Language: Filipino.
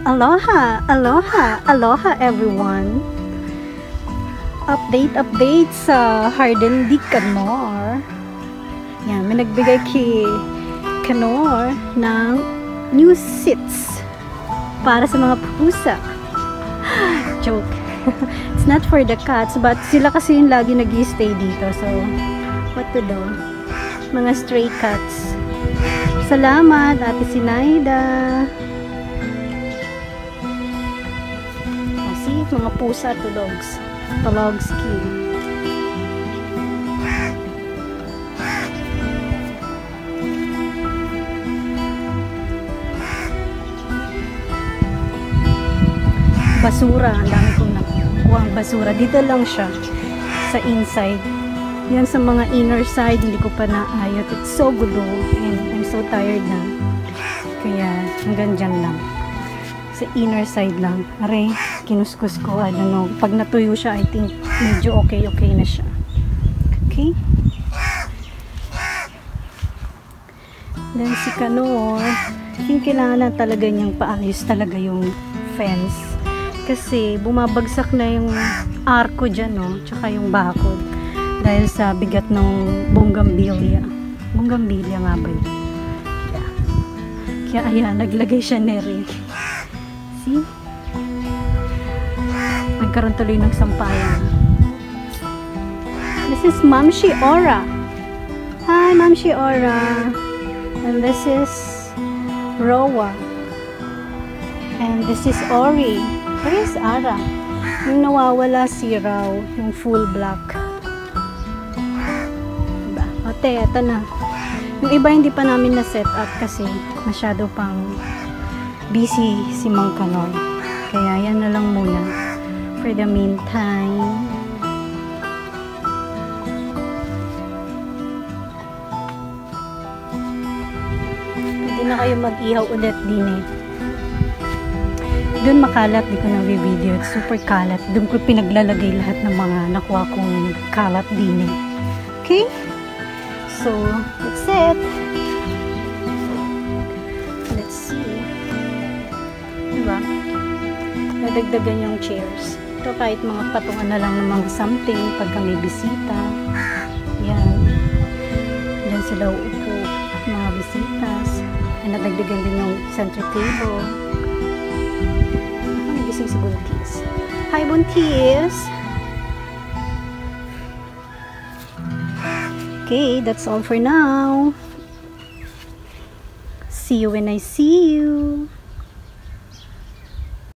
Aloha, aloha, aloha everyone. Update sa Harden di Canor. Yan, may nagbigay kay Canor ng new seats para sa mga pusa. Joke. It's not for the cats, but sila kasi yung lagi nag-i-stay dito. So, what to do? Mga stray cats. Salamat, Ate Sinaida. See, mga pusa to dogs. Tologski. Basura, ang dami kong nakuha ang basura. Dito lang siya sa inside. Yan sa mga inner side, hindi ko pa naayot. It's so gulo and I'm so tired na. Kaya hanggang dyan lang. Sa inner side lang. Aray, kinuskus ko. I don't know. Pag natuyo siya, I think medyo okay na siya. Okay? Then si Canor, yung kailangan na talaga niyang paayos talaga yung fence. Kasi bumabagsak na yung arko dyan, no? Tsaka yung bakod. Dahil sa bigat ng bougainvillea. Bougainvillea nga ba yun? Kaya ayan, naglagay siya neri. See? Nagkaroon tuloy ng sampayan. This is Mamshi Aura. Hi, Mamshi Aura. And this is Rowa. And this is Ori. Where is Ara? Yung nawawala si Rao, yung full black. Diba? Ote, eto na. Yung iba hindi pa namin na-set up kasi masyado pang busy si Mang Canor. Kaya yan na lang muna for the meantime. Pwede na kayo mag-ihaw ulit din eh. Doon makalat, di ko na-video. It's super kalat. Doon ko pinaglalagay lahat ng mga nakuha kong kalat din eh. Okay? So, that's it. Let's see. Diba? Nadagdagan yung chairs. Ito kahit mga patungan na lang ng mga something pagka may bisita. Yan. Diyan sila uupo mga bisitas. Ay nadagdagan din yung center table. Nagising si Buntis. Hi Buntis! Okay, that's all for now. See you when I see you.